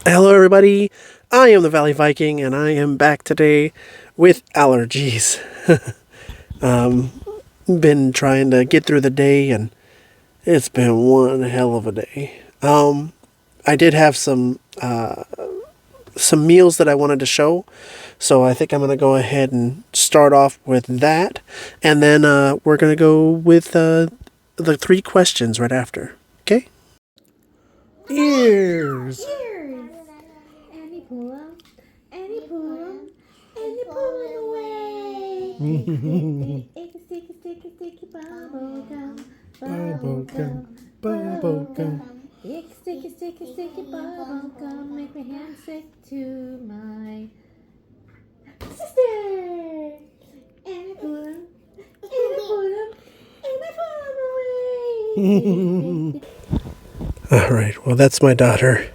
Hello everybody, I am the Valley Viking and I am back today with allergies. Been trying to get through the day and it's been one hell of a day. I did have some meals that I wanted to show, so I think I'm going to go ahead and start off with that, and then we're going to go with the 3 questions right after. Okay? Ears! And he pull 'em, and he pull 'em, and he pull 'em away. Sticky, bubble gum, bubble gum, bubble gum. Sticky, bubble gum, make my hand sick to my sister. And I pull 'em, and I pull 'em, and I pull 'em away. Alright, well that's my daughter.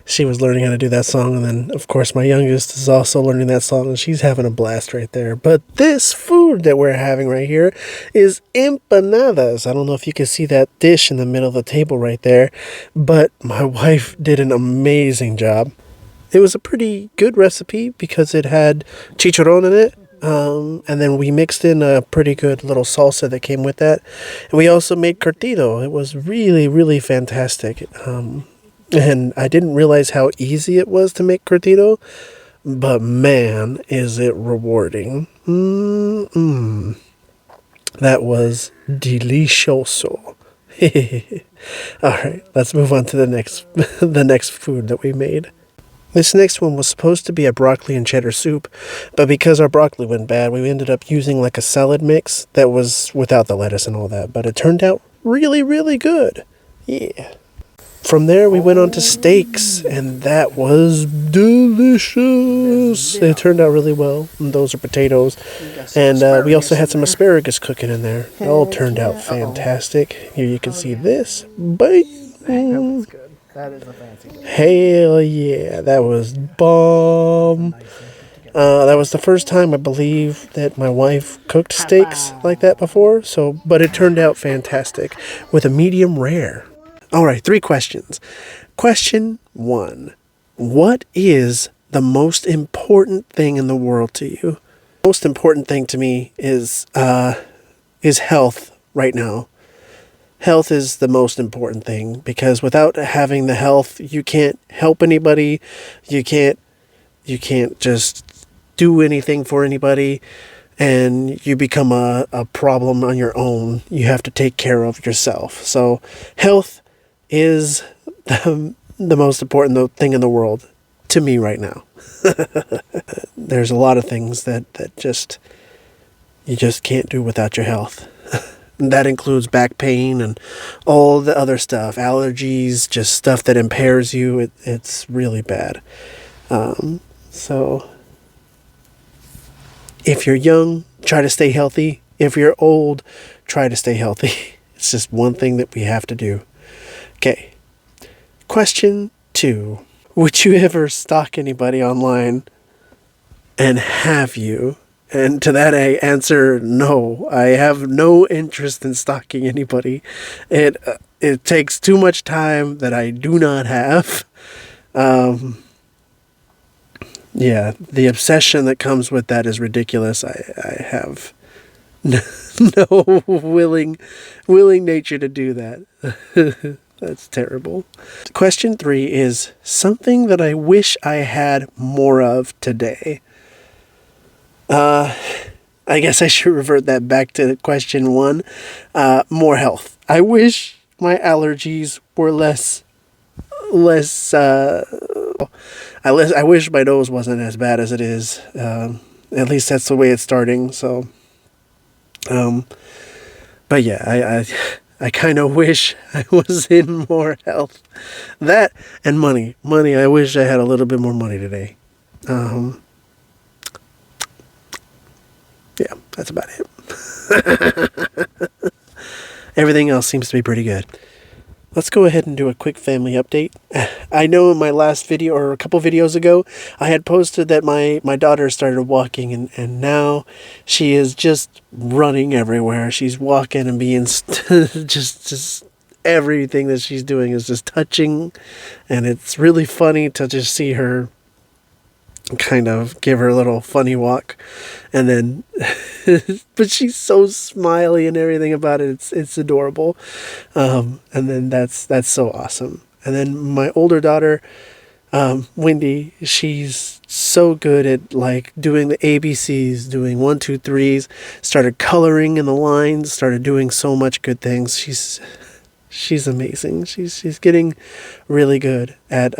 She was learning how to do that song, and then of course my youngest is also learning that song, and she's having a blast right there. But this food that we're having right here is empanadas. I don't know if you can see that dish in the middle of the table right there, but my wife did an amazing job. It was a pretty good recipe because it had chicharron in it. And then we mixed in a pretty good little salsa that came with that. And we also made curtido. It was really, really fantastic. And I didn't realize how easy it was to make curtido, but man, is it rewarding. That was delicioso. All right, let's move on to the next food that we made. This next one was supposed to be a broccoli and cheddar soup, but because our broccoli went bad, we ended up using like a salad mix that was without the lettuce and all that, but it turned out really, really good. Yeah. From there, we went on to steaks, and that was delicious. It turned out really well. And those are potatoes. And we also had some asparagus cooking in there. It all turned out fantastic. Here you can see this. Bye. That was good. That is a fancy one. Hell yeah, that was bomb. That was the first time I believe that my wife cooked steaks like that before. But it turned out fantastic with a medium rare. All right, 3 questions. Question 1: what is the most important thing in the world to you? The most important thing to me is health right now. Health is the most important thing, because without having the health, you can't help anybody. You can't just do anything for anybody, and you become a problem on your own. You have to take care of yourself. So health is the most important thing in the world to me right now. There's a lot of things that you just can't do without your health. That includes back pain and all the other stuff, allergies, just stuff that impairs you. It's really bad. So if you're young, try to stay healthy. If you're old, try to stay healthy. It's just one thing that we have to do. Okay. Question 2. Would you ever stalk anybody online? And have you? And to that I answer no. I have no interest in stalking anybody. It takes too much time that I do not have. Yeah, the obsession that comes with that is ridiculous. I have no willing nature to do that. That's terrible. Question 3 is something that I wish I had more of today. I guess I should revert that back to question 1. More health. I wish my allergies were less. I wish my nose wasn't as bad as it is. At least that's the way it's starting. So, but yeah, I kind of wish I was in more health. That and money. Money. I wish I had a little bit more money today. Yeah, that's about it. Everything else seems to be pretty good. Let's go ahead and do a quick family update. I know in my last video, or a couple videos ago, I had posted that my daughter started walking, and now she is just running everywhere. She's walking and being just everything that she's doing is just touching, and it's really funny to just see her kind of give her a little funny walk, and then but she's so smiley and everything about it. It's adorable. And then that's so awesome. And then my older daughter, Wendy, she's so good at like doing the ABCs, doing 1, 2, 3s, started coloring in the lines, started doing so much good things. She's amazing. She's getting really good at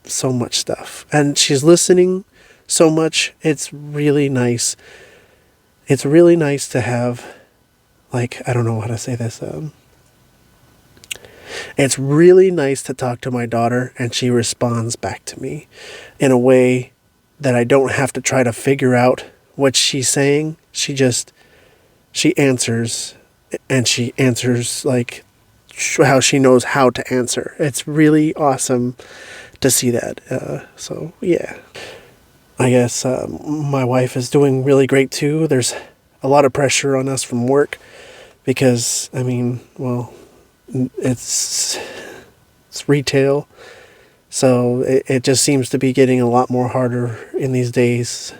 so much stuff, and she's listening so much. It's really nice. It's really nice to have, like, I don't know how to say this. It's really nice to talk to my daughter and she responds back to me in a way that I don't have to try to figure out what she's saying. She answers, and she answers like how she knows how to answer. It's really awesome to see that. So yeah, I guess my wife is doing really great too. There's a lot of pressure on us from work because, I mean, well, it's retail, so it just seems to be getting a lot more harder in these days.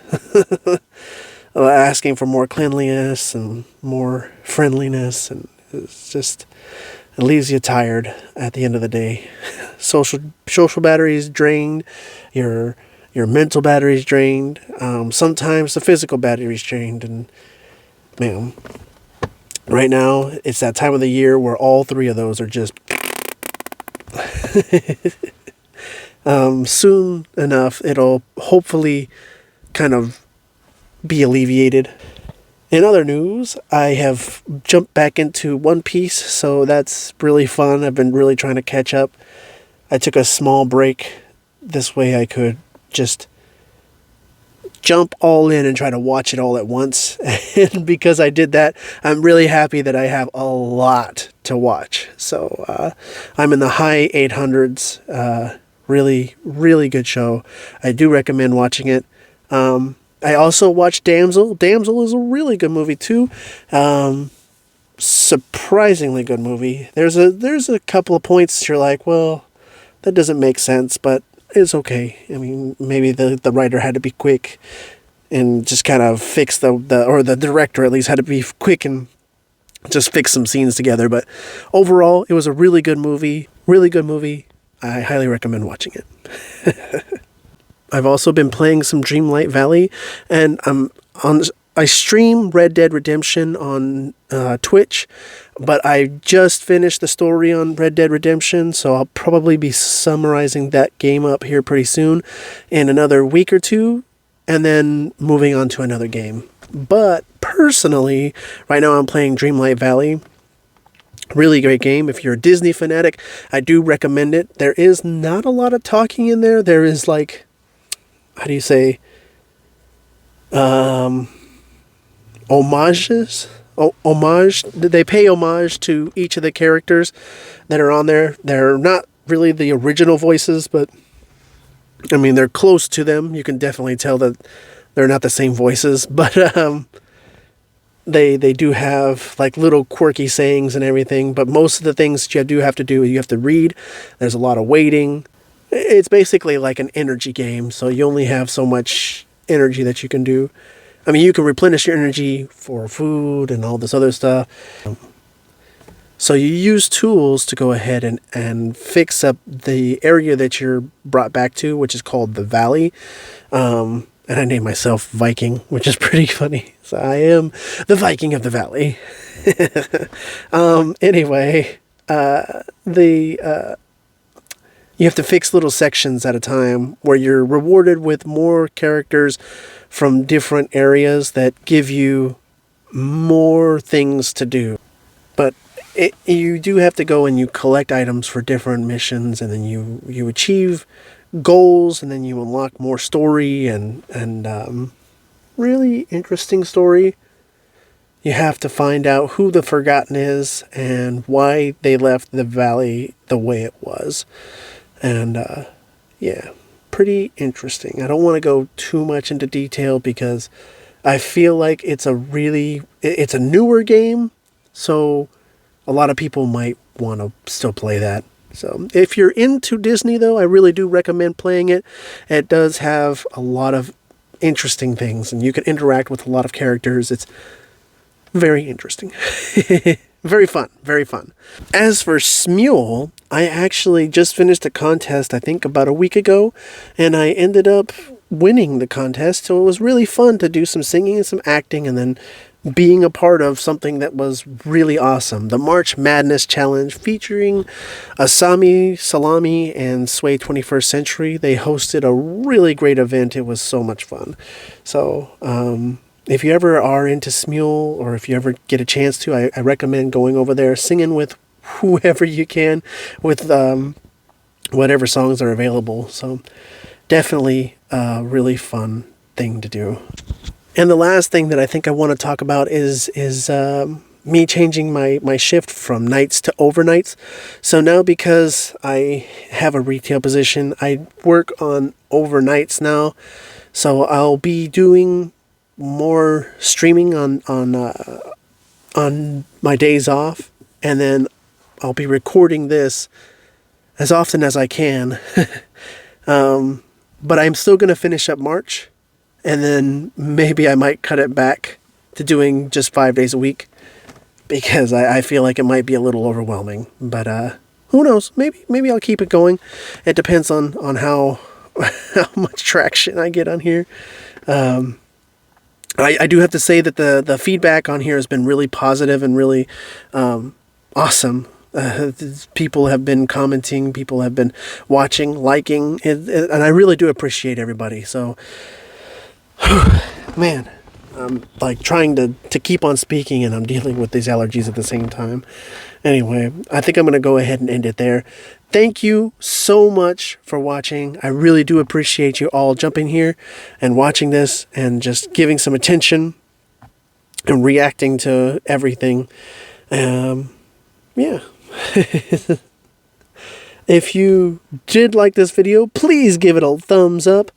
Asking for more cleanliness and more friendliness, and it's just, it leaves you tired at the end of the day. Social batteries drained, your mental batteries drained, sometimes the physical batteries drained, and man, right now it's that time of the year where all three of those are just soon enough it'll hopefully kind of be alleviated. In other news, I have jumped back into One Piece, so that's really fun. I've been really trying to catch up. I took a small break. This way I could just jump all in and try to watch it all at once. And because I did that, I'm really happy that I have a lot to watch. So I'm in the high 800s. Really, really good show. I do recommend watching it. I also watched Damsel. Damsel is a really good movie too. Surprisingly good movie. There's a couple of points you're like, well, that doesn't make sense, but it's okay. I mean, maybe the writer had to be quick and just kind of fix or the director at least had to be quick and just fix some scenes together. But overall, it was a really good movie. Really good movie. I highly recommend watching it. I've also been playing some Dreamlight Valley, and I stream Red Dead Redemption on Twitch, but I just finished the story on Red Dead Redemption, so I'll probably be summarizing that game up here pretty soon in another week or two, and then moving on to another game. But personally, right now I'm playing Dreamlight Valley. Really great game. If you're a Disney fanatic, I do recommend it. There is not a lot of talking in there. There is like, how do you say, homages? Homage. They pay homage to each of the characters that are on there. They're not really the original voices, but I mean, they're close to them. You can definitely tell that they're not the same voices, but they do have like little quirky sayings and everything. But most of the things you do have to do, you have to read. There's a lot of waiting. It's basically like an energy game, so you only have so much energy that you can do. I mean, you can replenish your energy for food and all this other stuff. So you use tools to go ahead and fix up the area that you're brought back to, which is called the Valley. And I named myself Viking, which is pretty funny. So I am the Viking of the Valley. Anyway, you have to fix little sections at a time where you're rewarded with more characters from different areas that give you more things to do. But you do have to go and you collect items for different missions, and then you achieve goals, and then you unlock more story and really interesting story. You have to find out who the Forgotten is and why they left the valley the way it was. And yeah, pretty interesting. I don't want to go too much into detail because I feel like it's a newer game, so a lot of people might want to still play that. So if you're into Disney, though, I really do recommend playing it. It does have a lot of interesting things, and you can interact with a lot of characters. It's very interesting. Very fun. Very fun. As for Smule, I actually just finished a contest, I think about a week ago, and I ended up winning the contest. So it was really fun to do some singing and some acting, and then being a part of something that was really awesome. The March Madness Challenge featuring Asami, Salami, and Sway 21st Century. They hosted a really great event. It was so much fun. So, if you ever are into Smule, or if you ever get a chance to, I recommend going over there, singing with whoever you can, with whatever songs are available. So definitely a really fun thing to do. And the last thing that I think I want to talk about is me changing my shift from nights to overnights. So now, because I have a retail position, I work on overnights now. So I'll be doing more streaming on my days off, and then I'll be recording this as often as I can. But I'm still going to finish up March, and then maybe I might cut it back to doing just 5 days a week, because I feel like it might be a little overwhelming. But who knows? Maybe I'll keep it going. It depends on how how much traction I get on here. I do have to say that the feedback on here has been really positive and really awesome. People have been commenting, people have been watching, liking, and I really do appreciate everybody. So, man, I'm like trying to keep on speaking, and I'm dealing with these allergies at the same time. Anyway, I think I'm going to go ahead and end it there. Thank you so much for watching. I really do appreciate you all jumping here and watching this and just giving some attention and reacting to everything. Yeah. If you did like this video, please give it a thumbs up.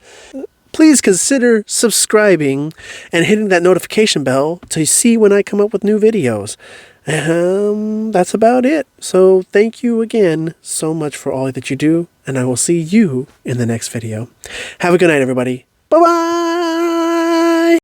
Please consider subscribing and hitting that notification bell to see when I come up with new videos. That's about it. So thank you again so much for all that you do, and I will see you in the next video. Have a good night, everybody. Bye-bye!